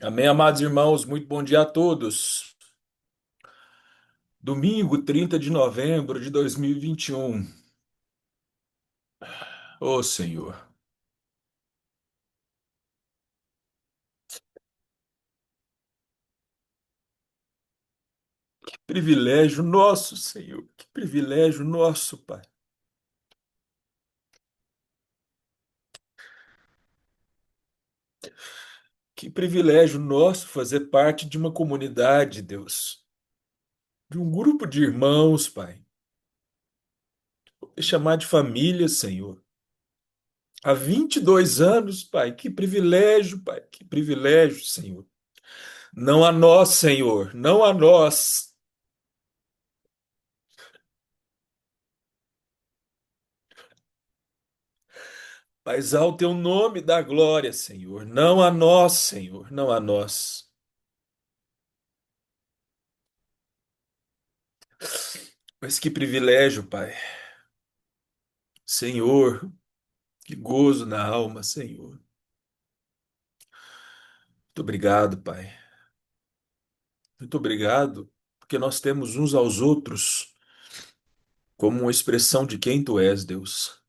Amém, amados irmãos, muito bom dia a todos. Domingo, 30 de novembro de 2021. Ô Senhor, que privilégio nosso, Senhor, que privilégio nosso, Pai. Que privilégio nosso fazer parte de uma comunidade, Deus, de um grupo de irmãos, Pai. Vou chamar de família, Senhor. Há 22 anos, Pai, que privilégio, Pai, que privilégio, Senhor. Não a nós, Senhor, não a nós. Mas ao teu nome da glória, Senhor, não a nós, Senhor, não a nós. Mas que privilégio, Pai. Senhor, que gozo na alma, Senhor. Muito obrigado, Pai. Muito obrigado, porque nós temos uns aos outros como uma expressão de quem tu és, Deus.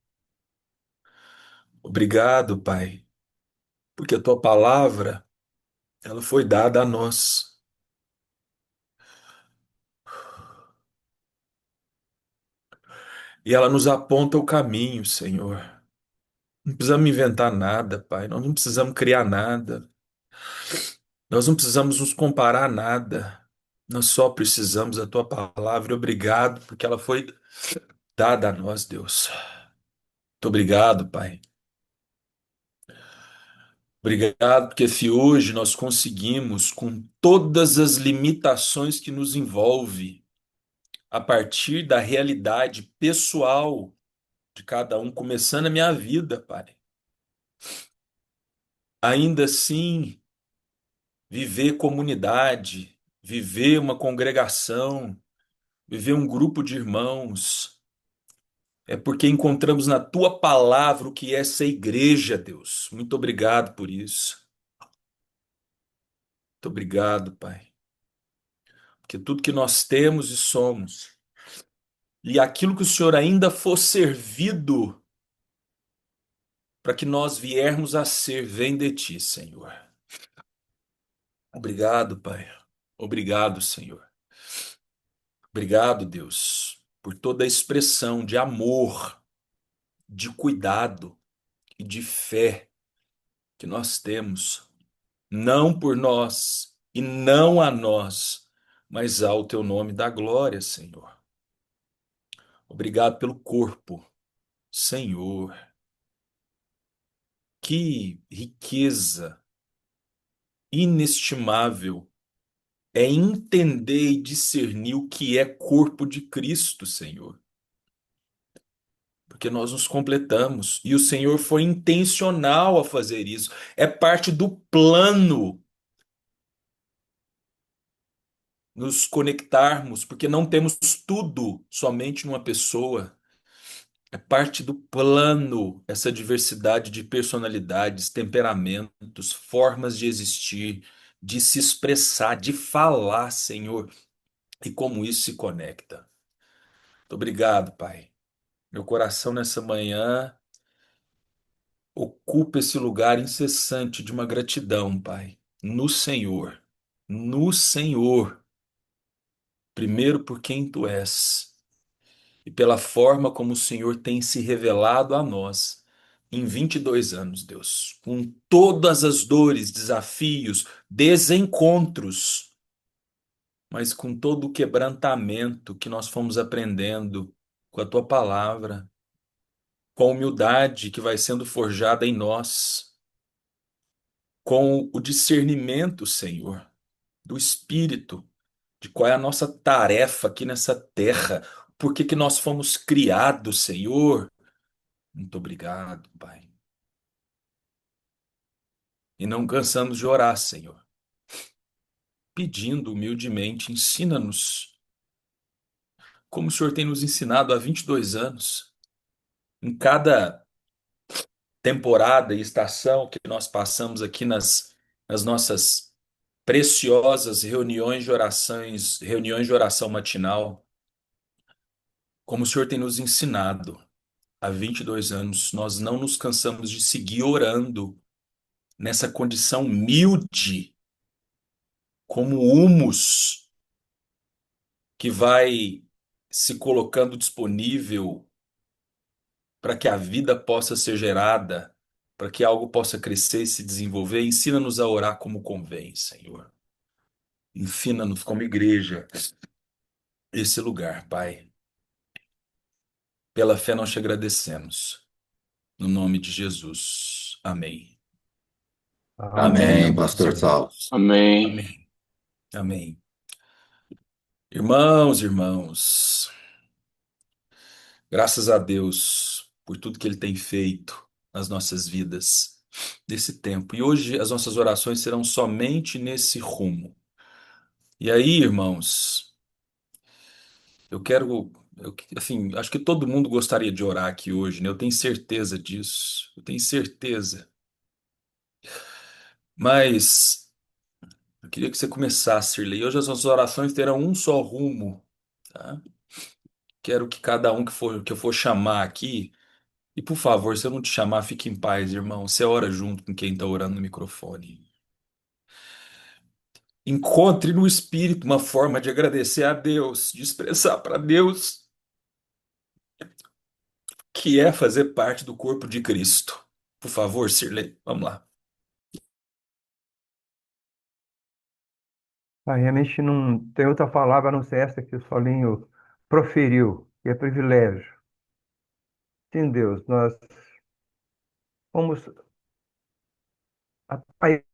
Obrigado, Pai, porque a tua palavra, ela foi dada a nós. E ela nos aponta o caminho, Senhor. Não precisamos inventar nada, Pai. Nós não precisamos criar nada. Nós não precisamos nos comparar a nada. Nós só precisamos da tua palavra. Obrigado, porque ela foi dada a nós, Deus. Muito obrigado, Pai. Obrigado, porque se hoje nós conseguimos, com todas as limitações que nos envolve, a partir da realidade pessoal de cada um, começando a minha vida, Pai, ainda assim, viver comunidade, viver uma congregação, viver um grupo de irmãos. É porque encontramos na tua palavra o que é essa igreja, Deus. Muito obrigado por isso. Muito obrigado, Pai. Porque tudo que nós temos e somos, e aquilo que o Senhor ainda for servido para que nós viermos a ser, vem de ti, Senhor. Obrigado, Pai. Obrigado, Senhor. Obrigado, Deus, por toda a expressão de amor, de cuidado e de fé que nós temos não por nós e não a nós, mas ao teu nome da glória, Senhor. Obrigado pelo corpo, Senhor. Que riqueza inestimável é entender e discernir o que é corpo de Cristo, Senhor. Porque nós nos completamos e o Senhor foi intencional a fazer isso. É parte do plano nos conectarmos, porque não temos tudo somente numa pessoa. É parte do plano essa diversidade de personalidades, temperamentos, formas de existir, de se expressar, de falar, Senhor, e como isso se conecta. Muito obrigado, Pai. Meu coração nessa manhã ocupa esse lugar incessante de uma gratidão, Pai, no Senhor. No Senhor, primeiro por quem tu és. E pela forma como o Senhor tem se revelado a nós em 22 anos, Deus, com todas as dores, desafios, desencontros, mas com todo o quebrantamento que nós fomos aprendendo com a tua palavra, com a humildade que vai sendo forjada em nós, com o discernimento, Senhor, do Espírito, de qual é a nossa tarefa aqui nessa terra, por que que nós fomos criados, Senhor. Muito obrigado, Pai. E não cansamos de orar, Senhor, pedindo humildemente, ensina-nos, como o Senhor tem nos ensinado há 22 anos, em cada temporada e estação que nós passamos aqui nas nossas preciosas reuniões de oração matinal, como o Senhor tem nos ensinado há 22 anos, nós não nos cansamos de seguir orando nessa condição humilde, como humus que vai se colocando disponível para que a vida possa ser gerada, para que algo possa crescer e se desenvolver. Ensina-nos a orar como convém, Senhor. Ensina-nos como igreja esse lugar, Pai. Pela fé nós te agradecemos. No nome de Jesus. Amém. Amém, Amém, amados pastor Saulo. irmãos. Amém. Amém. Amém. Irmãos, graças a Deus por tudo que Ele tem feito nas nossas vidas nesse tempo. E hoje as nossas orações serão somente nesse rumo. E aí, irmãos, assim, acho que todo mundo gostaria de orar aqui hoje, né? Eu tenho certeza disso. Eu tenho certeza. Mas eu queria que você começasse, Shirley. Hoje as nossas orações terão um só rumo, tá? Quero que cada um que eu for chamar aqui, e por favor, se eu não te chamar, fique em paz, irmão. Você ora junto com quem está orando no microfone. Encontre no Espírito uma forma de agradecer a Deus, de expressar para Deus que é fazer parte do corpo de Cristo. Por favor, Sirley, vamos lá. Ah, realmente não tem outra palavra a não ser essa que o Solinho proferiu, que é privilégio. Sim, Deus, nós fomos atraídos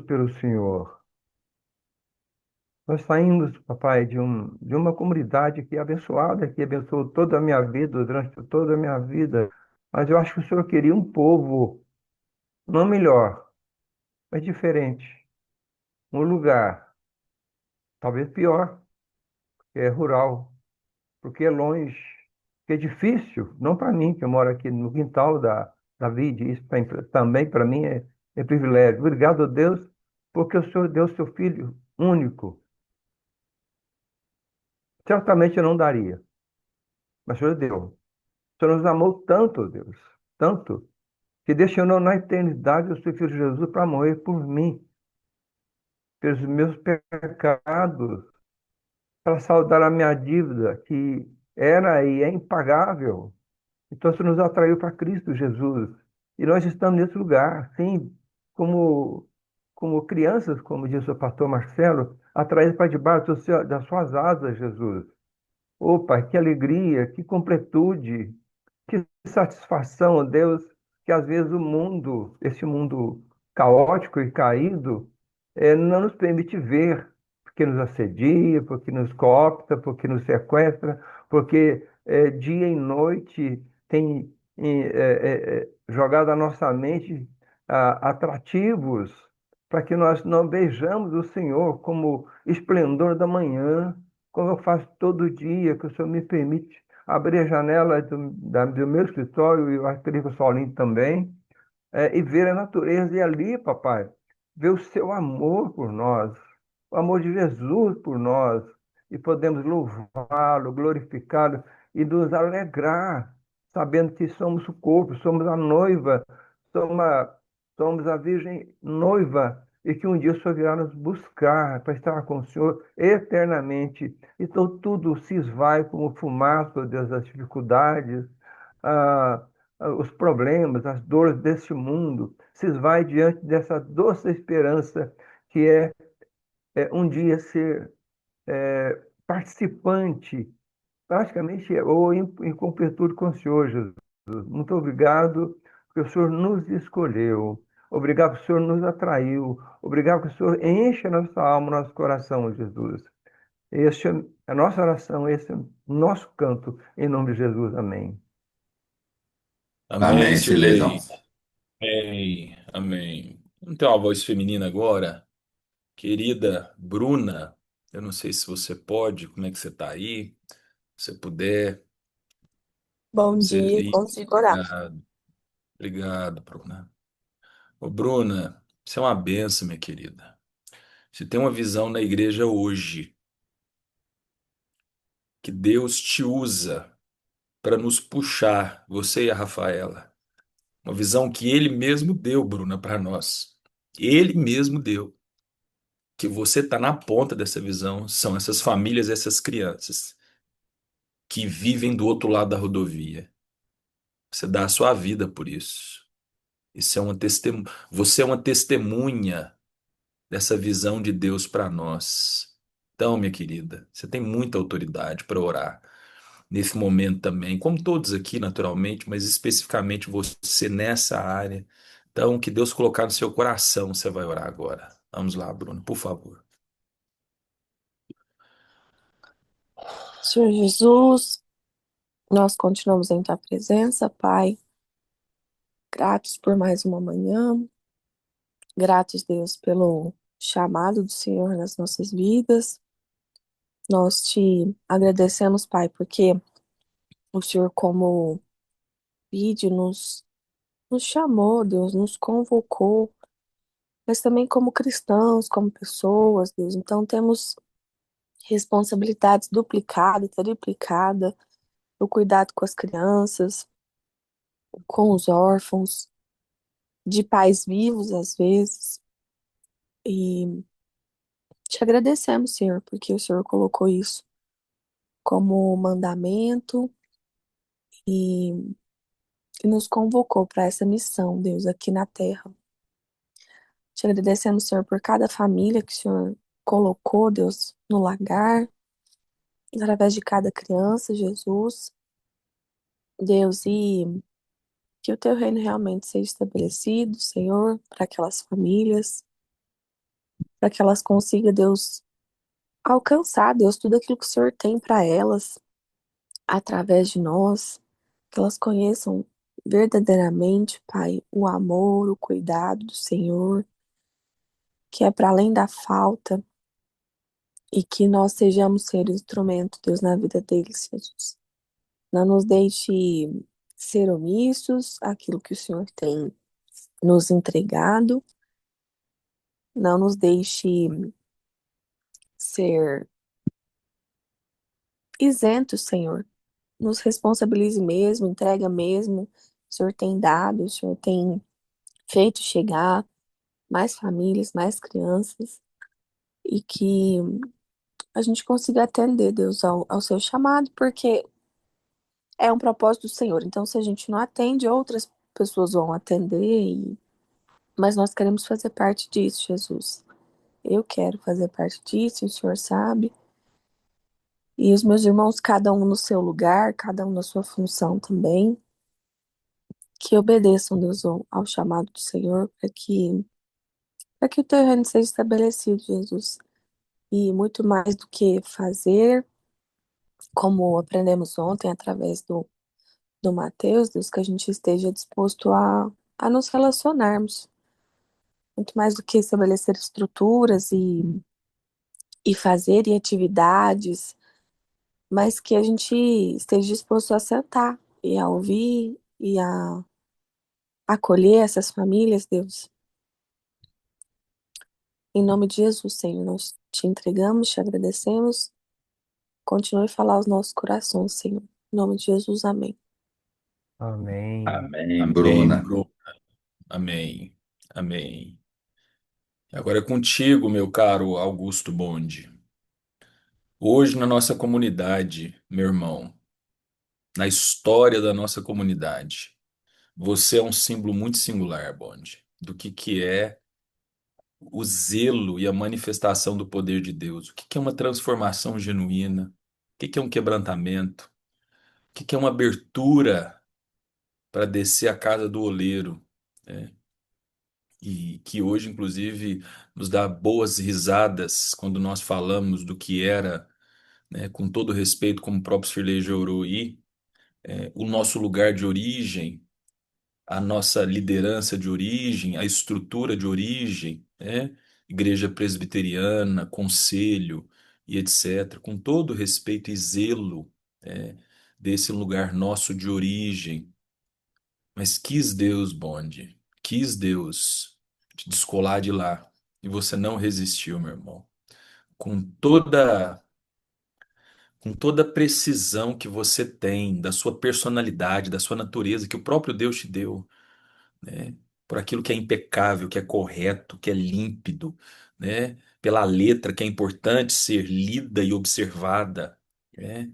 pelo Senhor. Nós saímos, papai, de uma comunidade que é abençoada, que abençoou toda a minha vida, durante toda a minha vida. Mas eu acho que o Senhor queria um povo, não melhor, mas diferente. Um lugar, talvez pior, que é rural, porque é longe, que é difícil, não para mim, que eu moro aqui no quintal da vida, isso também para mim é privilégio. Obrigado a Deus, porque o Senhor deu seu Filho único. Certamente eu não daria, mas o Senhor deu. O Senhor nos amou tanto, Deus, tanto, que destinou na eternidade o seu Filho Jesus para morrer por mim, pelos meus pecados, para saldar a minha dívida, que era e é impagável. Então, isso nos atraiu para Cristo Jesus. E nós estamos nesse lugar, sim, como crianças, como disse o pastor Marcelo, atraídos para debaixo das suas asas, Jesus. Ô, Pai, que alegria, que completude, que satisfação, ó Deus, que às vezes o mundo, esse mundo caótico e caído, não nos permite ver, porque nos assedia, porque nos coopta, porque nos sequestra, porque dia e noite tem jogado à nossa mente atrativos para que nós não vejamos o Senhor como esplendor da manhã, como eu faço todo dia, que o Senhor me permite abrir a janela do meu escritório, e eu acredito que o Saulinho também, e ver a natureza. E ali, papai, ver o seu amor por nós, o amor de Jesus por nós, e podemos louvá-lo, glorificá-lo e nos alegrar, sabendo que somos o corpo, somos a noiva, somos somos a Virgem noiva, e que um dia o Senhor virá nos buscar para estar com o Senhor eternamente. Então tudo se esvai como fumaça, ó Deus, das dificuldades, ah, os problemas, as dores deste mundo, se esvai diante dessa doce esperança que é um dia ser participante, praticamente, ou em completude com o Senhor, Jesus. Muito obrigado, porque o Senhor nos escolheu. Obrigado, que o Senhor nos atraiu. Obrigado, que o Senhor enche a nossa alma, nosso coração, Jesus. Este é a nossa oração, esse é o nosso canto, em nome de Jesus. Amém. Amém, Amém, Silezão. Sirley. Amém. Amém. Não tem uma voz feminina agora? Querida Bruna, eu não sei se você pode, como é que você está aí? Se você puder, Bom você dia, aí. consigo orar. Obrigado, Bruna. Ô, Bruna, você é uma benção, minha querida. Você tem uma visão na igreja hoje que Deus te usa para nos puxar, você e a Rafaela. Uma visão que Ele mesmo deu, Bruna, para nós. Ele mesmo deu. Que você está na ponta dessa visão, são essas famílias, essas crianças que vivem do outro lado da rodovia. Você dá a sua vida por isso. Isso é uma Você é uma testemunha dessa visão de Deus para nós. Então, minha querida, você tem muita autoridade para orar nesse momento também, como todos aqui, naturalmente, mas especificamente você nessa área. Então, que Deus colocar no seu coração, você vai orar agora. Vamos lá, Bruno, por favor. Senhor Jesus, nós continuamos em tua presença, Pai, gratos por mais uma manhã, gratos, Deus, pelo chamado do Senhor nas nossas vidas. Nós te agradecemos, Pai, porque o Senhor, como vídeo, nos chamou, Deus, nos convocou, mas também como cristãos, como pessoas, Deus. Então temos responsabilidades duplicadas, triplicadas, o cuidado com as crianças, com os órfãos, de pais vivos às vezes. E te agradecemos, Senhor, porque o Senhor colocou isso como mandamento e, e nos convocou para essa missão, Deus, aqui na terra. Te agradecemos, Senhor, por cada família que o Senhor colocou, Deus, no lagar, através de cada criança, Jesus. Deus, e que o teu reino realmente seja estabelecido, Senhor, para aquelas famílias, para que elas consigam, Deus, alcançar, Deus, tudo aquilo que o Senhor tem para elas, através de nós, que elas conheçam verdadeiramente, Pai, o amor, o cuidado do Senhor, que é para além da falta, e que nós sejamos ser instrumento, Deus, na vida deles, Jesus. Não nos deixe ser omissos àquilo que o Senhor tem nos entregado, não nos deixe ser isentos, Senhor. Nos responsabilize mesmo, entrega mesmo. O Senhor tem dado, o Senhor tem feito chegar mais famílias, mais crianças, e que a gente consiga atender, Deus, ao seu chamado, porque é um propósito do Senhor. Então, se a gente não atende, outras pessoas vão atender, mas nós queremos fazer parte disso, Jesus. Eu quero fazer parte disso, o Senhor sabe. E os meus irmãos, cada um no seu lugar, cada um na sua função também, que obedeçam, Deus, ao chamado do Senhor, para que o teu reino seja estabelecido, Jesus. E muito mais do que fazer, como aprendemos ontem através do Mateus, Deus, que a gente esteja disposto a nos relacionarmos. Muito mais do que estabelecer estruturas e fazer e atividades, mas que a gente esteja disposto a sentar e a ouvir e a acolher essas famílias, Deus. Em nome de Jesus, Senhor, nós te entregamos, te agradecemos. Continue a falar aos nossos corações, Senhor. Em nome de Jesus, amém. Amém. Amém, Amém, Bruna. Bruno. Amém. Amém. Agora é contigo, meu caro Augusto Bonde. Hoje, na nossa comunidade, meu irmão, na história da nossa comunidade, você é um símbolo muito singular, Bonde, do que é o zelo e a manifestação do poder de Deus. O que é uma transformação genuína? O que é um quebrantamento? O que é uma abertura para descer a casa do oleiro? Né? E que hoje, inclusive, nos dá boas risadas quando nós falamos do que era, né, com todo respeito, como o próprio Sirlei Joroí, o nosso lugar de origem, a nossa liderança de origem, a estrutura de origem, né? Igreja presbiteriana, conselho e etc., com todo respeito e zelo, desse lugar nosso de origem. Mas quis Deus, Bonde, quis Deus te descolar de lá. E você não resistiu, meu irmão. Com toda, com toda a precisão que você tem da sua personalidade, da sua natureza, que o próprio Deus te deu, né? Por aquilo que é impecável, que é correto, que é límpido, né? Pela letra que é importante ser lida e observada, né?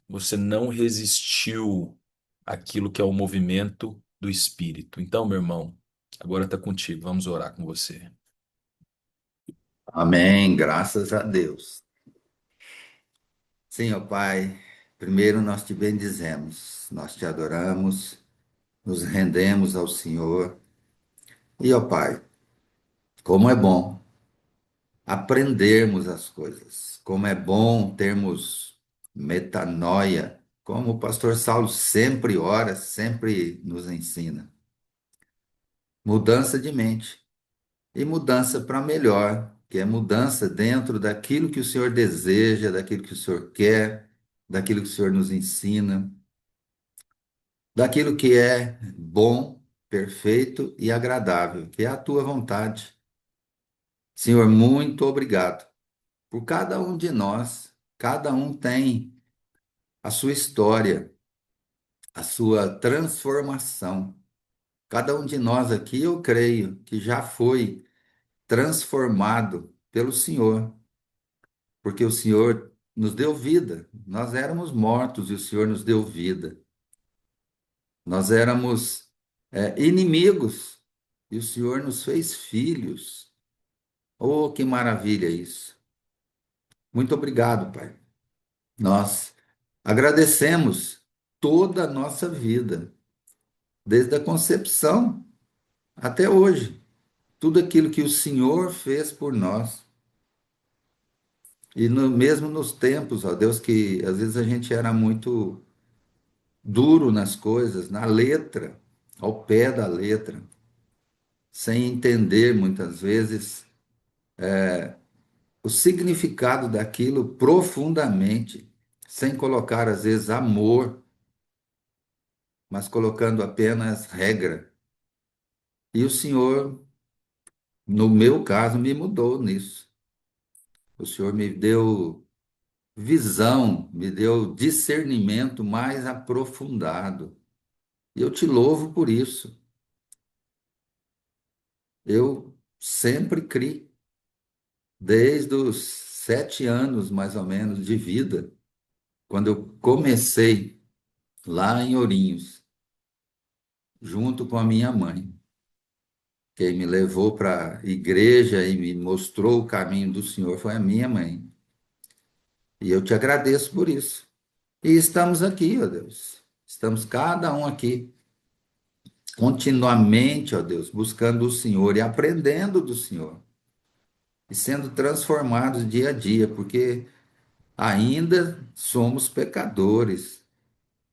Você não resistiu àquilo que é o movimento do Espírito. Então, meu irmão, agora está contigo. Vamos orar com você. Amém, graças a Deus. Sim, ó Pai, primeiro nós te bendizemos, nós te adoramos, nos rendemos ao Senhor. E, ó Pai, como é bom aprendermos as coisas, como é bom termos metanoia, como o pastor Saulo sempre ora, sempre nos ensina. Mudança de mente e mudança para melhor, que é mudança dentro daquilo que o Senhor deseja, daquilo que o Senhor quer, daquilo que o Senhor nos ensina, daquilo que é bom, perfeito e agradável, que é a tua vontade. Senhor, muito obrigado por cada um de nós. Cada um tem a sua história, a sua transformação. Cada um de nós aqui, eu creio que já foi transformado pelo Senhor, porque o Senhor nos deu vida. Nós éramos mortos e o Senhor nos deu vida. Nós éramos, inimigos e o Senhor nos fez filhos. Oh, que maravilha isso! Muito obrigado, Pai. Nós agradecemos toda a nossa vida, desde a concepção até hoje. Tudo aquilo que o Senhor fez por nós. E mesmo nos tempos, ó Deus, que às vezes a gente era muito duro nas coisas, na letra, ao pé da letra, sem entender muitas vezes o significado daquilo profundamente, sem colocar às vezes amor, mas colocando apenas regra. E o Senhor, no meu caso, me mudou nisso. O Senhor me deu visão, me deu discernimento mais aprofundado. E eu te louvo por isso. Eu sempre criei, desde os 7 anos, mais ou menos, de vida, quando eu comecei lá em Ourinhos, junto com a minha mãe. Quem me levou para a igreja e me mostrou o caminho do Senhor foi a minha mãe. E eu te agradeço por isso. E estamos aqui, ó Deus. Estamos cada um aqui, continuamente, ó Deus, buscando o Senhor e aprendendo do Senhor. E sendo transformados dia a dia, porque ainda somos pecadores,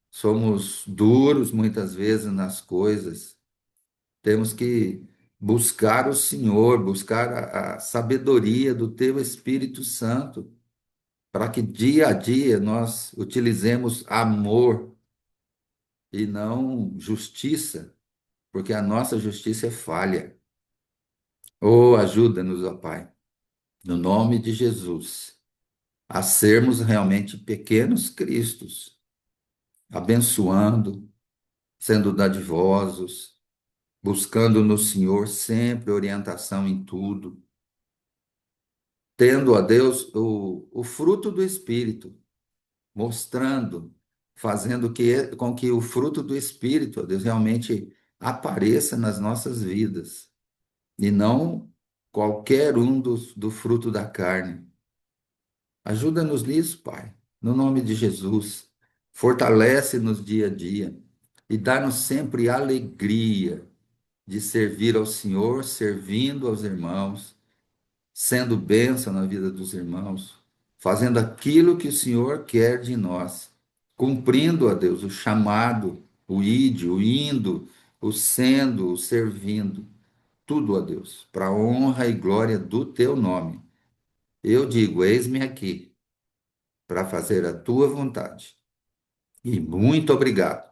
somos duros muitas vezes nas coisas. Temos que buscar o Senhor, buscar a sabedoria do Teu Espírito Santo, para que dia a dia nós utilizemos amor e não justiça, porque a nossa justiça é falha. Oh, ajuda-nos, ó Pai, no nome de Jesus, a sermos realmente pequenos cristos, abençoando, sendo dadivosos, buscando no Senhor sempre orientação em tudo, tendo a Deus o fruto do Espírito, mostrando, fazendo com que o fruto do Espírito, ó Deus, realmente apareça nas nossas vidas, e não qualquer um do fruto da carne. Ajuda-nos nisso, Pai, no nome de Jesus. Fortalece-nos dia a dia e dá-nos sempre alegria de servir ao Senhor, servindo aos irmãos, sendo bênção na vida dos irmãos, fazendo aquilo que o Senhor quer de nós, cumprindo a Deus o chamado, o ide, o indo, o sendo, o servindo, tudo a Deus, para a honra e glória do teu nome. Eu digo: eis-me aqui para fazer a tua vontade. E muito obrigado,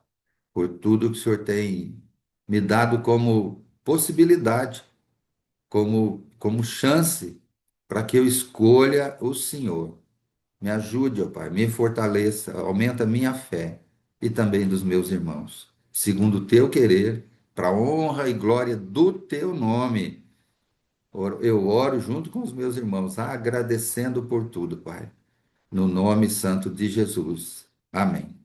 por tudo que o Senhor tem me dado como possibilidade, como chance para que eu escolha o Senhor. Me ajude, ó Pai, me fortaleça, aumenta a minha fé e também dos meus irmãos, segundo o teu querer, para a honra e glória do teu nome. Eu oro junto com os meus irmãos, agradecendo por tudo, Pai, no nome santo de Jesus. Amém.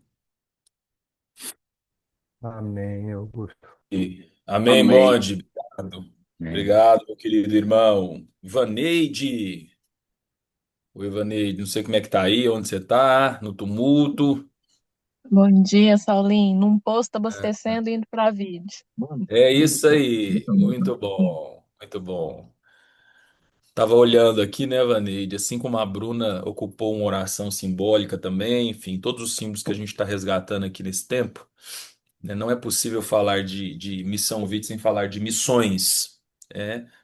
Amém, Augusto. Amém, Amém. Monde. Obrigado. Amém. Obrigado, meu querido irmão. Ivaneide. Oi, Ivaneide. Não sei como é que tá aí, onde você tá, no tumulto. Bom dia, Saulinho. Num posto abastecendo e indo para a vídeo. É isso aí. Muito bom. Muito bom. Tava olhando aqui, né, Vaneide? Assim como a Bruna ocupou uma oração simbólica também, enfim, todos os símbolos que a gente está resgatando aqui nesse tempo, né? Não é possível falar de missão VIT sem falar de missões,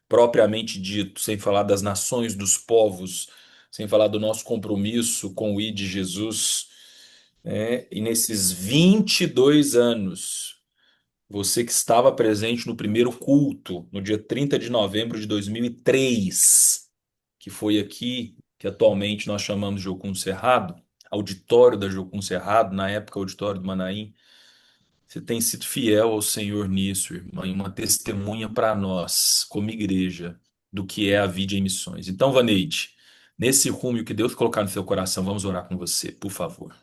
propriamente dito, sem falar das nações, dos povos, sem falar do nosso compromisso com o I de Jesus, né? E nesses 22 anos, você que estava presente no primeiro culto, no dia 30 de novembro de 2003, que foi aqui, que atualmente nós chamamos de Jocum Cerrado, auditório da Jocum Cerrado, na época auditório do Manaim. Você tem sido fiel ao Senhor nisso, irmã, e uma testemunha para nós, como igreja, do que é a vida em missões. Então, Vaneide, nesse rumo que Deus colocar no seu coração, vamos orar com você, por favor.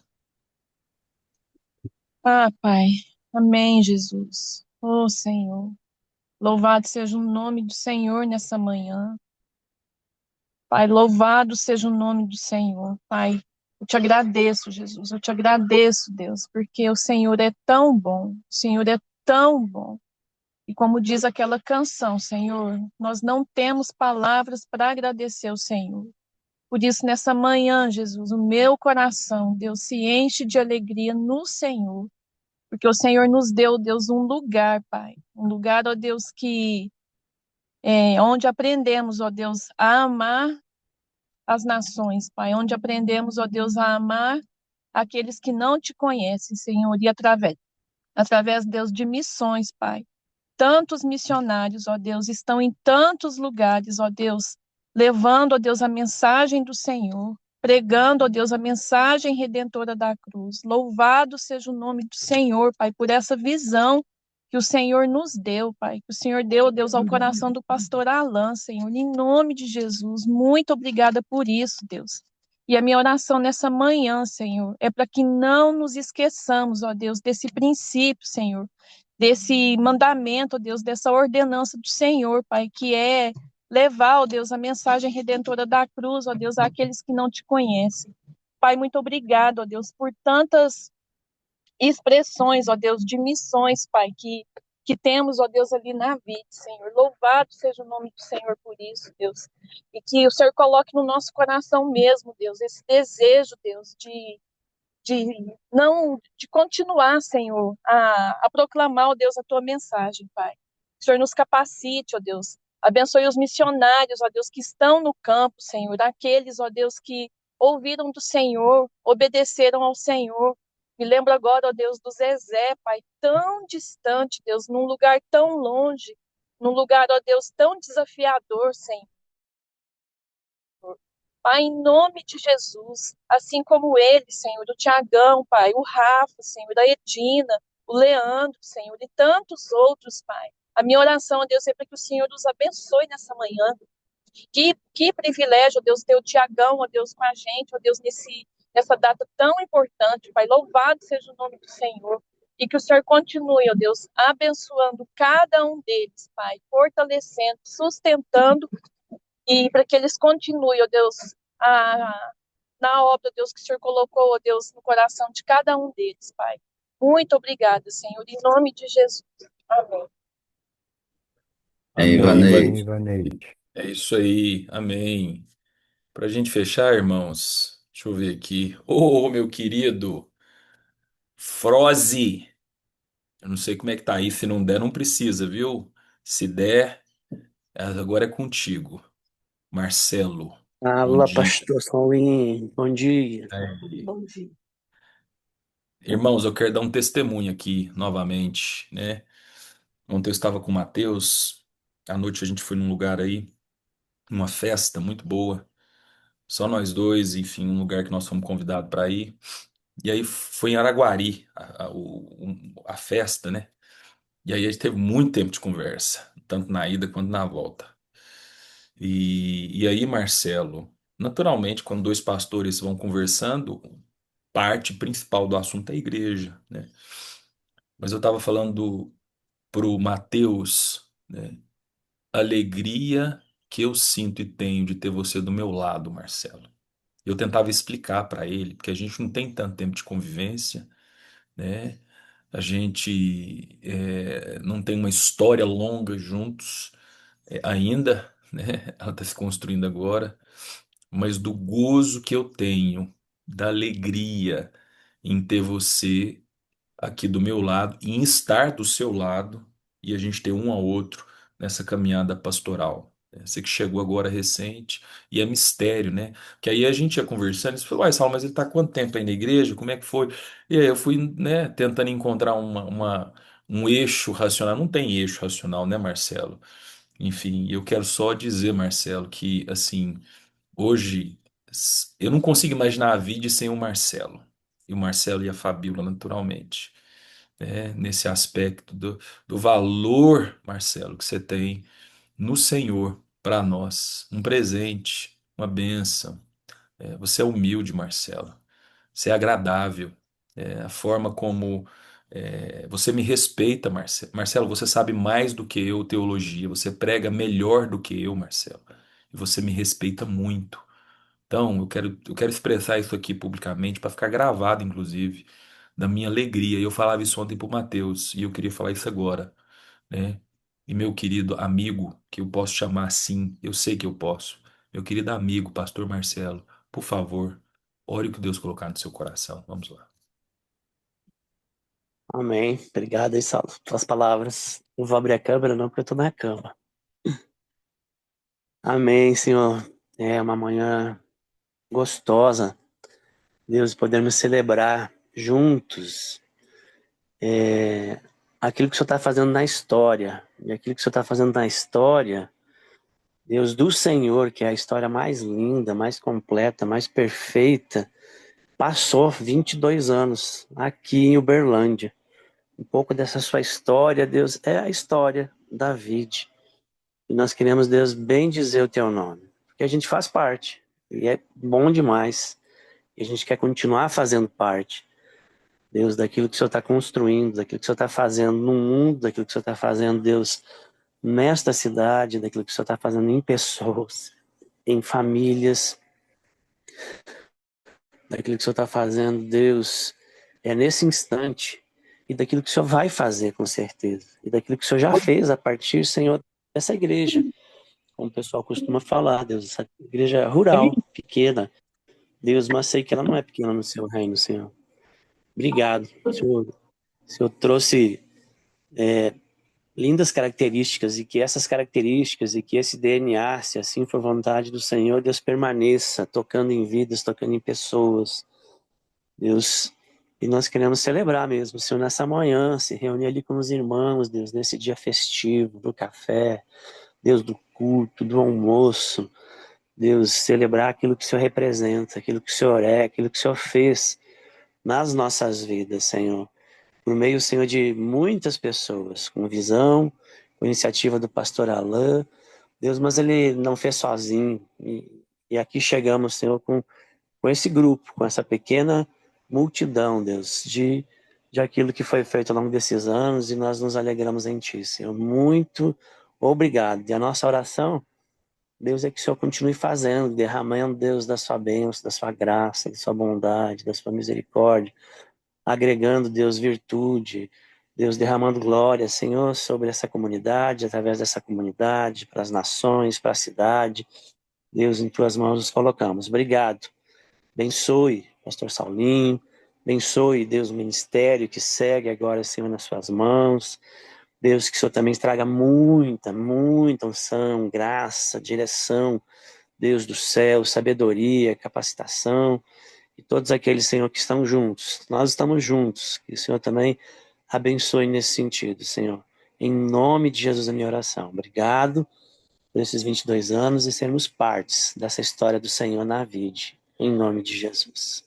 Ah, Pai. Amém, Jesus. Oh, Senhor. Louvado seja o nome do Senhor nessa manhã. Pai, louvado seja o nome do Senhor. Pai, eu te agradeço, Jesus. Eu te agradeço, Deus, porque o Senhor é tão bom. O Senhor é tão bom. E como diz aquela canção, Senhor, nós não temos palavras para agradecer ao Senhor. Por isso, nessa manhã, Jesus, o meu coração, Deus, se enche de alegria no Senhor, porque o Senhor nos deu, Deus, um lugar, Pai, um lugar, ó Deus, que onde aprendemos, ó Deus, a amar as nações, Pai, onde aprendemos, ó Deus, a amar aqueles que não te conhecem, Senhor, e através, Deus, de missões, Pai. Tantos missionários, ó Deus, estão em tantos lugares, ó Deus, levando, ó Deus, a mensagem do Senhor, pregando, ó Deus, a mensagem redentora da cruz. Louvado seja o nome do Senhor, Pai, por essa visão que o Senhor nos deu, Pai, que o Senhor deu, ó Deus, ao coração do pastor Alan, Senhor, em nome de Jesus. Muito obrigada por isso, Deus. E a minha oração nessa manhã, Senhor, é para que não nos esqueçamos, ó Deus, desse princípio, Senhor, desse mandamento, ó Deus, dessa ordenança do Senhor, Pai, que é levar, ó Deus, a mensagem redentora da cruz, ó Deus, àqueles que não te conhecem. Pai, muito obrigado, ó Deus, por tantas expressões, ó Deus, de missões, Pai, que temos, ó Deus, ali na vida, Senhor. Louvado seja o nome do Senhor por isso, Deus. E que o Senhor coloque no nosso coração mesmo, Deus, esse desejo, Deus, de não de continuar, Senhor, a proclamar, ó Deus, a tua mensagem, Pai. O Senhor nos capacite, ó Deus. Abençoe os missionários, ó Deus, que estão no campo, Senhor, aqueles, ó Deus, que ouviram do Senhor, obedeceram ao Senhor. Me lembro agora, ó Deus, do Zezé, Pai, tão distante, Deus, num lugar tão longe, num lugar, ó Deus, tão desafiador, Senhor. Pai, em nome de Jesus, assim como ele, Senhor, do Tiagão, Pai, o Rafa, Senhor, da Edina, o Leandro, Senhor, e tantos outros, Pai. A minha oração, ó Deus, é para que o Senhor nos abençoe nessa manhã. Que privilégio, ó Deus, ter o Tiagão, ó Deus, com a gente, ó Deus, nessa data tão importante, Pai. Louvado seja o nome do Senhor. E que o Senhor continue, ó Deus, abençoando cada um deles, Pai, fortalecendo, sustentando e para que eles continuem, ó Deus, na obra, ó Deus, que o Senhor colocou, ó Deus, no coração de cada um deles, Pai. Muito obrigada, Senhor, em nome de Jesus. Amém. Amém, Amém, Ivanei. Amém, Vaneide. Ivanete. É isso aí, amém. Para a gente fechar, irmãos, deixa eu ver aqui. Ô, meu querido Froze, eu não sei como é que tá aí, se não der, não precisa, viu? Se der, agora é contigo. Marcelo, bom Fala, dia. pastor Saulinho. Bom dia. Aí. Bom dia. Irmãos, eu quero dar um testemunho aqui novamente, né? Ontem eu estava com o Matheus, à noite a gente foi num lugar aí, uma festa muito boa, só nós dois, enfim, um lugar que nós fomos convidados para ir. E aí foi em Araguari a festa, né? E aí a gente teve muito tempo de conversa, tanto na ida quanto na volta. E aí, Marcelo, naturalmente, quando dois pastores vão conversando, parte principal do assunto é a igreja, né? Mas eu estava falando pro Mateus, né? A alegria que eu sinto e tenho de ter você do meu lado, Marcelo. Eu tentava explicar para ele, porque a gente não tem tanto tempo de convivência, né? A gente não tem uma história longa juntos ainda, né? Ela está se construindo agora, mas do gozo que eu tenho, da alegria em ter você aqui do meu lado e em estar do seu lado e a gente ter um ao outro nessa caminhada pastoral. Você que chegou agora recente e é mistério, né? Que aí a gente ia conversando e você falou, uai, Saulo, mas ele tá há quanto tempo aí na igreja? Como é que foi? E aí eu fui, né, tentando encontrar um eixo racional. Não tem eixo racional, né, Marcelo? Enfim, eu quero só dizer, Marcelo, que assim, hoje eu não consigo imaginar a vida sem o Marcelo. E o Marcelo e a Fabíola, naturalmente, nesse aspecto do valor, Marcelo, que você tem no Senhor para nós. Um presente, uma bênção. Você é humilde, Marcelo. Você é agradável. A forma como você me respeita, Marcelo. Marcelo, você sabe mais do que eu teologia. Você prega melhor do que eu, Marcelo. E você me respeita muito. Então, eu quero expressar isso aqui publicamente para ficar gravado, inclusive, da minha alegria. Eu falava isso ontem para o Mateus e eu queria falar isso agora, né? E meu querido amigo, que eu posso chamar assim, eu sei que eu posso. Meu querido amigo, Pastor Marcelo, por favor, ore o que Deus colocar no seu coração. Vamos lá. Amém. Obrigado aí, Saulo, pelas palavras. Não vou abrir a câmera, não, porque eu tô na cama. Amém, Senhor. É uma manhã gostosa, Deus, podermos celebrar juntos aquilo que o Senhor está fazendo na história. E aquilo que o Senhor está fazendo na história, Deus do Senhor, que é a história mais linda, mais completa, mais perfeita, passou 22 anos aqui em Uberlândia. Um pouco dessa sua história, Deus, é a história da vida. E nós queremos, Deus, bem dizer o teu nome, porque a gente faz parte, e é bom demais, e a gente quer continuar fazendo parte, Deus, daquilo que o Senhor está construindo, daquilo que o Senhor está fazendo no mundo, daquilo que o Senhor está fazendo, Deus, nesta cidade, daquilo que o Senhor está fazendo em pessoas, em famílias, daquilo que o Senhor está fazendo, Deus, é nesse instante, e daquilo que o Senhor vai fazer, com certeza, e daquilo que o Senhor já fez a partir, Senhor, dessa igreja, como o pessoal costuma falar, Deus, essa igreja rural, pequena, Deus, mas sei que ela não é pequena no seu reino, Senhor. Obrigado, o Senhor trouxe lindas características e que essas características e que esse DNA, se assim for vontade do Senhor, Deus permaneça tocando em vidas, tocando em pessoas, Deus. E nós queremos celebrar mesmo, Senhor, nessa manhã, se reunir ali com os irmãos, Deus, nesse dia festivo, do café, Deus, do culto, do almoço, Deus, celebrar aquilo que o Senhor representa, aquilo que o Senhor é, aquilo que o Senhor fez nas nossas vidas, Senhor. Por meio, Senhor, de muitas pessoas, com visão, com iniciativa do pastor Alain, Deus, mas ele não fez sozinho. E aqui chegamos, Senhor, com esse grupo, com essa pequena multidão, Deus, de aquilo que foi feito ao longo desses anos, e nós nos alegramos em Ti, Senhor. Muito obrigado. E a nossa oração, Deus, é que o Senhor continue fazendo, derramando, Deus, da sua bênção, da sua graça, da sua bondade, da sua misericórdia, agregando, Deus, virtude, Deus, derramando glória, Senhor, sobre essa comunidade, através dessa comunidade, para as nações, para a cidade. Deus, em tuas mãos nos colocamos. Obrigado. Abençoe, pastor Saulinho. Abençoe, Deus, o ministério que segue agora, Senhor, nas suas mãos. Deus, que o Senhor também traga muita, muita unção, graça, direção, Deus do céu, sabedoria, capacitação, e todos aqueles, Senhor, que estão juntos. Nós estamos juntos. Que o Senhor também abençoe nesse sentido, Senhor. Em nome de Jesus, a minha oração. Obrigado por esses 22 anos e sermos partes dessa história do Senhor na vida. Em nome de Jesus.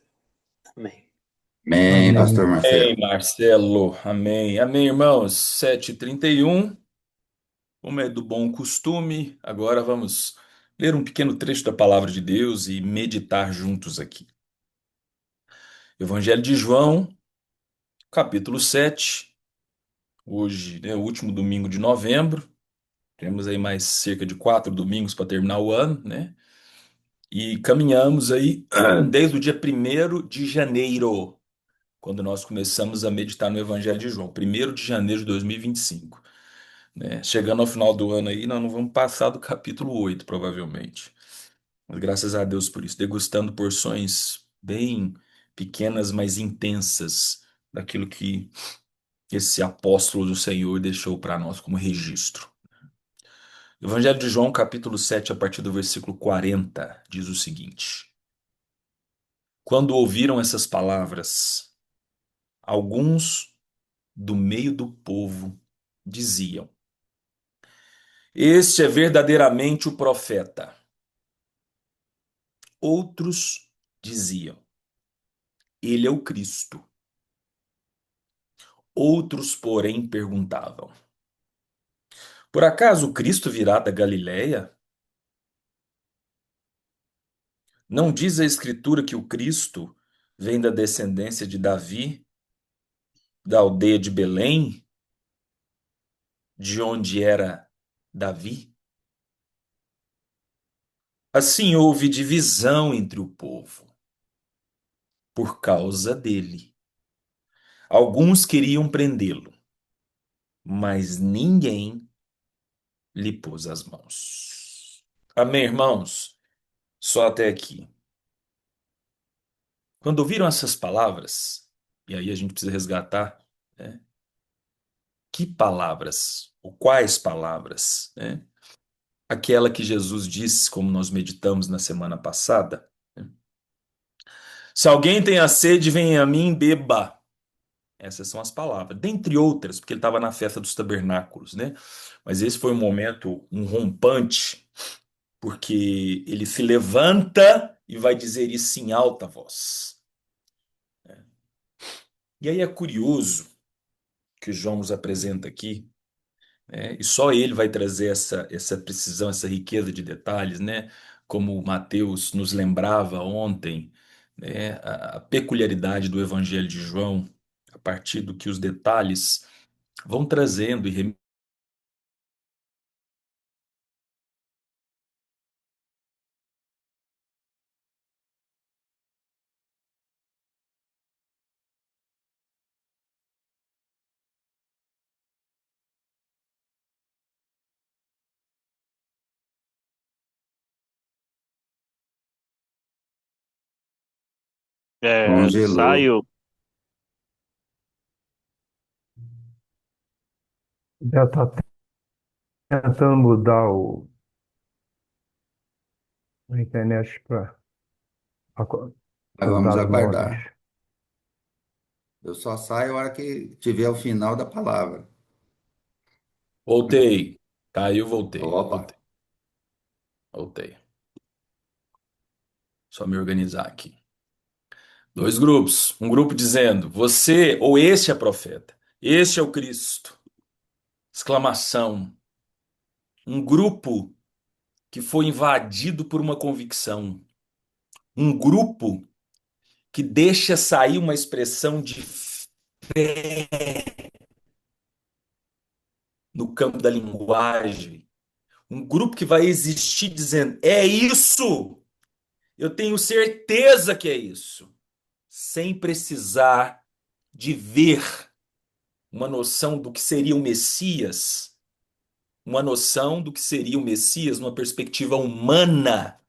Amém. Amém, pastor Amém. Amém, Marcelo. Marcelo. Amém. Amém, irmãos. 7h31. Como é do bom costume, agora vamos ler um pequeno trecho da palavra de Deus e meditar juntos aqui. Evangelho de João, capítulo 7. Hoje é o último domingo de novembro. Temos aí mais cerca de 4 domingos para terminar o ano, né? E caminhamos aí desde o dia 1º de janeiro, quando nós começamos a meditar no Evangelho de João. 1º de janeiro de 2025, né? Chegando ao final do ano aí, nós não vamos passar do capítulo 8, provavelmente. Mas graças a Deus por isso, degustando porções bem pequenas, mas intensas daquilo que esse apóstolo do Senhor deixou para nós como registro. Evangelho de João, capítulo 7, a partir do versículo 40, diz o seguinte: Quando ouviram essas palavras, alguns do meio do povo diziam: Este é verdadeiramente o profeta. Outros diziam: Ele é o Cristo. Outros, porém, perguntavam: Por acaso o Cristo virá da Galileia? Não diz a Escritura que o Cristo vem da descendência de Davi, da aldeia de Belém, de onde era Davi? Assim houve divisão entre o povo, por causa dele. Alguns queriam prendê-lo, mas ninguém lhe pôs as mãos. Amém, irmãos? Só até aqui. Quando ouviram essas palavras, e aí a gente precisa resgatar, né? Que palavras? Ou quais palavras, né? Aquela que Jesus disse, como nós meditamos na semana passada, né? Se alguém tem a sede, venha a mim, beba. Essas são as palavras, dentre outras, porque ele estava na festa dos tabernáculos, né? Mas esse foi um momento, um rompante, porque ele se levanta e vai dizer isso em alta voz. E aí é curioso que João nos apresenta aqui, né? E só ele vai trazer essa precisão, essa riqueza de detalhes, né? Como Mateus nos lembrava ontem, né? A peculiaridade do Evangelho de João, a partir do que os detalhes vão trazendo e Congelou. Saio. Já está tentando mudar a internet para Mas os vamos dados móveis. aguardar. Eu só saio a hora que tiver o final da palavra. voltei. Tá, eu voltei, Opa, voltei, voltei. Só me organizar aqui. Dois grupos. Um grupo dizendo: Você ou este é profeta. Este é o Cristo. Exclamação. Um grupo que foi invadido por uma convicção. Um grupo que deixa sair uma expressão de fé no campo da linguagem. Um grupo que vai existir dizendo: É isso! Eu tenho certeza que é isso. Sem precisar de ver uma noção do que seria o Messias, uma noção do que seria o Messias numa perspectiva humana,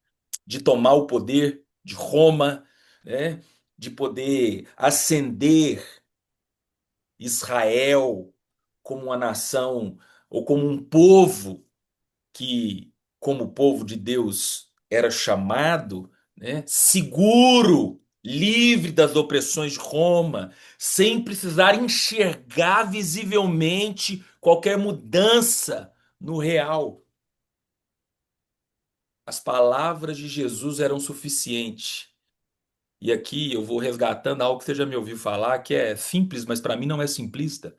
de tomar o poder de Roma, né? De poder ascender Israel como uma nação ou como um povo que, como povo de Deus, era chamado, né? Seguro livre das opressões de Roma, sem precisar enxergar visivelmente qualquer mudança no real. As palavras de Jesus eram suficientes. E aqui eu vou resgatando algo que você já me ouviu falar, que é simples, mas para mim não é simplista,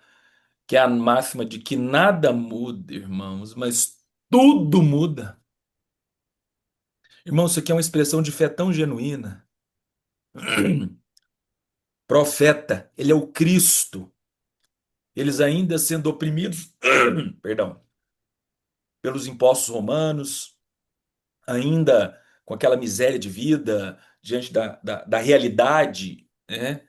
que é a máxima de que nada muda, irmãos, mas tudo muda. Irmão, isso aqui é uma expressão de fé tão genuína. Profeta, ele é o Cristo. Eles ainda sendo oprimidos, perdão, pelos impostos romanos, ainda com aquela miséria de vida diante da realidade, né?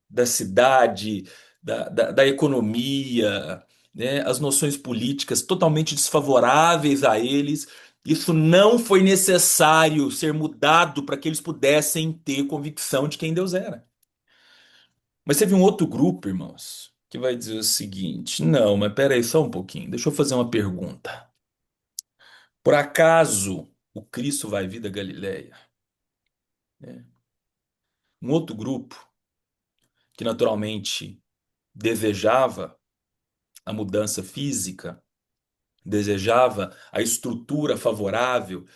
Da cidade, da economia, né? As noções políticas totalmente desfavoráveis a eles. Isso não foi necessário ser mudado para que eles pudessem ter convicção de quem Deus era. Mas teve um outro grupo, irmãos, que vai dizer o seguinte: não, mas peraí, só um pouquinho, deixa eu fazer uma pergunta. Por acaso o Cristo vai vir da Galileia? Né? Um outro grupo que naturalmente desejava a mudança física, desejava a estrutura favorável,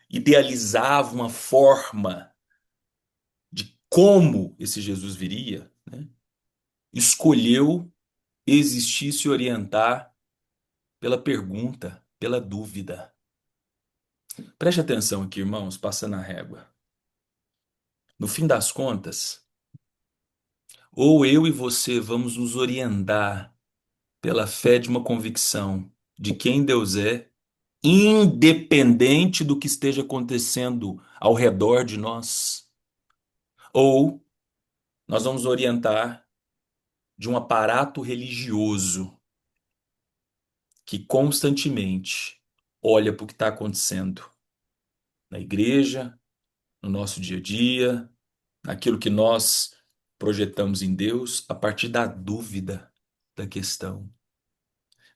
idealizava uma forma de como esse Jesus viria, né? Escolheu existir e se orientar pela pergunta, pela dúvida. Preste atenção aqui, irmãos, passando a régua. No fim das contas, ou eu e você vamos nos orientar pela fé de uma convicção de quem Deus é, independente do que esteja acontecendo ao redor de nós, ou nós vamos orientar de um aparato religioso que constantemente olha para o que está acontecendo na igreja, no nosso dia a dia, naquilo que nós projetamos em Deus, a partir da dúvida da questão,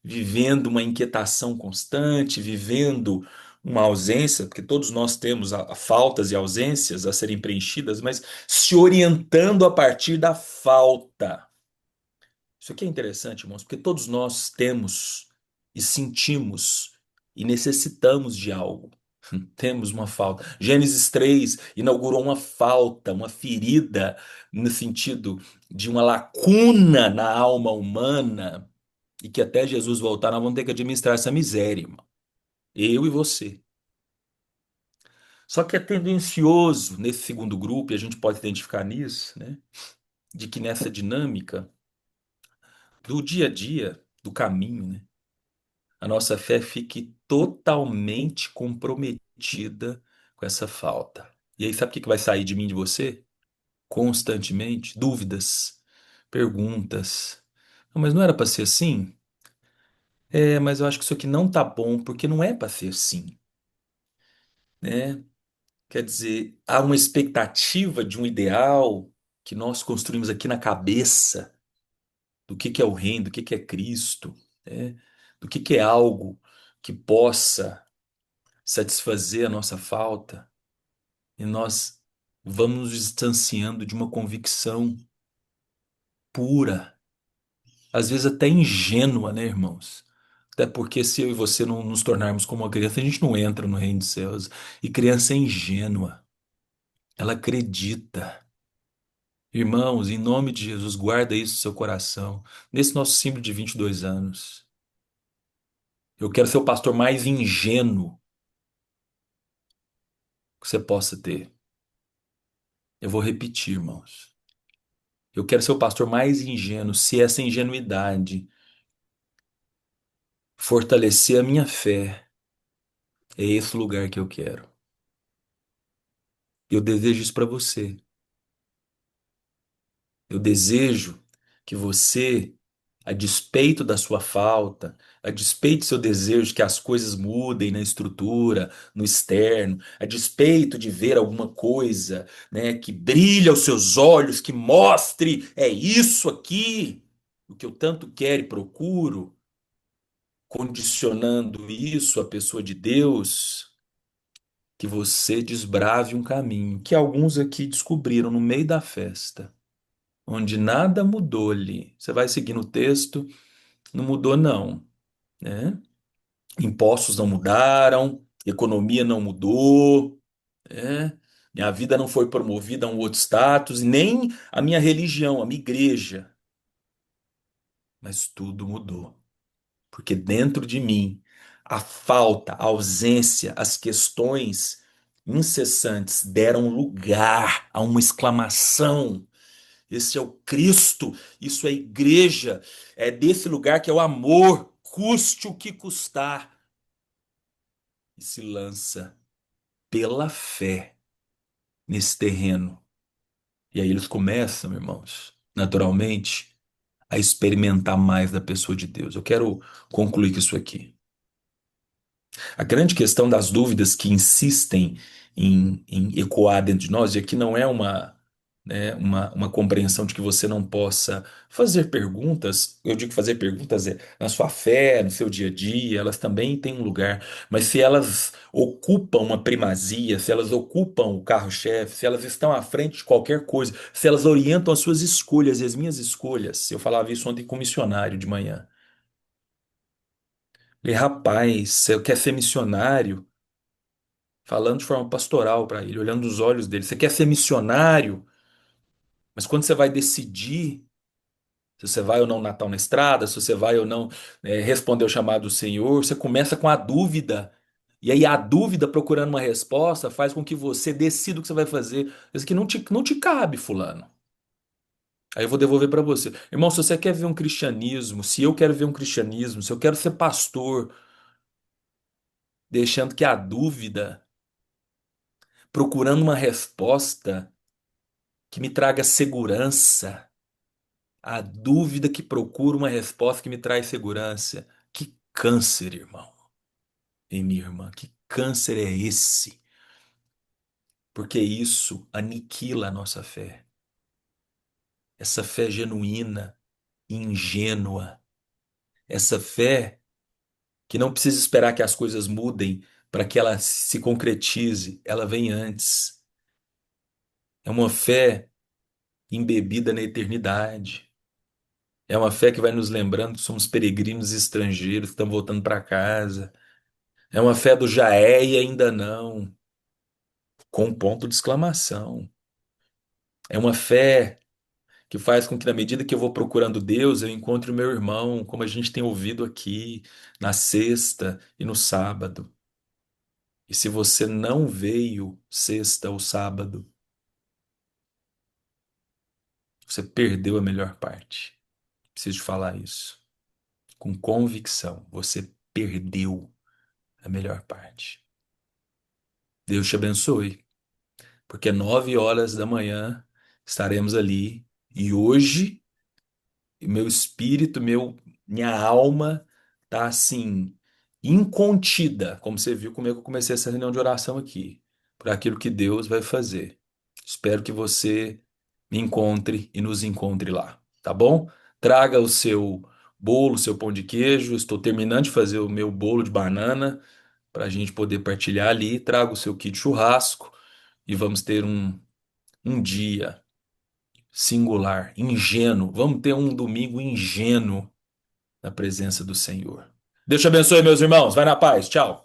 vivendo uma inquietação constante, vivendo uma ausência, porque todos nós temos faltas e ausências a serem preenchidas, mas se orientando a partir da falta. Isso aqui é interessante, irmãos, porque todos nós temos e sentimos e necessitamos de algo. Temos uma falta. Gênesis 3 inaugurou uma falta, uma ferida, no sentido de uma lacuna na alma humana, e que até Jesus voltar, nós vamos ter que administrar essa miséria, irmão. Eu e você. Só que é tendencioso nesse segundo grupo, e a gente pode identificar nisso, né? De que nessa dinâmica do dia a dia, do caminho, né? A nossa fé fique totalmente comprometida com essa falta. E aí, sabe o que vai sair de mim e de você? Constantemente? Dúvidas, perguntas. "Não, mas não era para ser assim? É, mas eu acho que isso aqui não tá bom, porque não é para ser assim, né? Quer dizer, há uma expectativa de um ideal que nós construímos aqui na cabeça do que é o reino, do que é Cristo, né? Do que é algo que possa satisfazer a nossa falta, e nós vamos nos distanciando de uma convicção pura, às vezes até ingênua, né, irmãos? Até porque se eu e você não nos tornarmos como uma criança, a gente não entra no reino dos céus. E criança é ingênua, ela acredita. Irmãos, em nome de Jesus, guarda isso no seu coração. Nesse nosso símbolo de 22 anos, eu quero ser o pastor mais ingênuo que você possa ter. Eu vou repetir, irmãos. Eu quero ser o pastor mais ingênuo, se essa ingenuidade fortalecer a minha fé, é esse lugar que eu quero. Eu desejo isso para você. Eu desejo que você, a despeito da sua falta, a despeito do seu desejo que as coisas mudem na estrutura, no externo, a despeito de ver alguma coisa, né, que brilha aos seus olhos, que mostre, é isso aqui, o que eu tanto quero e procuro, condicionando isso à pessoa de Deus, que você desbrave um caminho que alguns aqui descobriram no meio da festa, onde nada mudou ali. Você vai seguindo o texto, não mudou não, né? Impostos não mudaram, economia não mudou, né? Minha vida não foi promovida a um outro status, e nem a minha religião, a minha igreja, mas tudo mudou. Porque dentro de mim, a falta, a ausência, as questões incessantes deram lugar a uma exclamação. Esse é o Cristo, isso é igreja, é desse lugar que é o amor, custe o que custar, e se lança pela fé nesse terreno. E aí eles começam, irmãos, naturalmente, a experimentar mais da pessoa de Deus. Eu quero concluir com isso aqui. A grande questão das dúvidas que insistem em ecoar dentro de nós, e aqui não é uma compreensão de que você não possa fazer perguntas, eu digo fazer perguntas na sua fé, no seu dia a dia, elas também têm um lugar, mas se elas ocupam uma primazia, se elas ocupam o carro-chefe, se elas estão à frente de qualquer coisa, se elas orientam as suas escolhas e as minhas escolhas, eu falava isso ontem com um missionário de manhã. Falei, rapaz, você quer ser missionário? Falando de forma pastoral para ele, olhando nos olhos dele. Você quer ser missionário, mas quando você vai decidir se você vai ou não Natal na estrada, se você vai ou não responder o chamado do Senhor, você começa com a dúvida. E aí a dúvida, procurando uma resposta, faz com que você decida o que você vai fazer. Isso aqui não te cabe, fulano. Aí eu vou devolver para você. Irmão, se você quer ver um cristianismo, se eu quero ver um cristianismo, se eu quero ser pastor, deixando que a dúvida, procurando uma resposta que me traga segurança, a dúvida que procura uma resposta que me traz segurança. Que câncer, irmão e minha irmã, que câncer é esse? Porque isso aniquila a nossa fé. Essa fé genuína, ingênua, essa fé que não precisa esperar que as coisas mudem para que ela se concretize, ela vem antes. É uma fé embebida na eternidade. É uma fé que vai nos lembrando que somos peregrinos e estrangeiros que estão voltando para casa. É uma fé do já é e ainda não, com um ponto de exclamação. É uma fé que faz com que, na medida que eu vou procurando Deus, eu encontre o meu irmão, como a gente tem ouvido aqui, na sexta e no sábado. E se você não veio sexta ou sábado, você perdeu a melhor parte. Preciso te falar isso. Com convicção, você perdeu a melhor parte. Deus te abençoe, porque 9 horas da manhã estaremos ali. E hoje, meu espírito, minha alma tá assim, incontida, como você viu como é que eu comecei essa reunião de oração aqui, por aquilo que Deus vai fazer. Espero que você me encontre e nos encontre lá, tá bom? Traga o seu bolo, seu pão de queijo. Estou terminando de fazer o meu bolo de banana para a gente poder partilhar ali. Traga o seu kit churrasco e vamos ter um dia singular, ingênuo. Vamos ter um domingo ingênuo na presença do Senhor. Deus te abençoe, meus irmãos. Vai na paz. Tchau.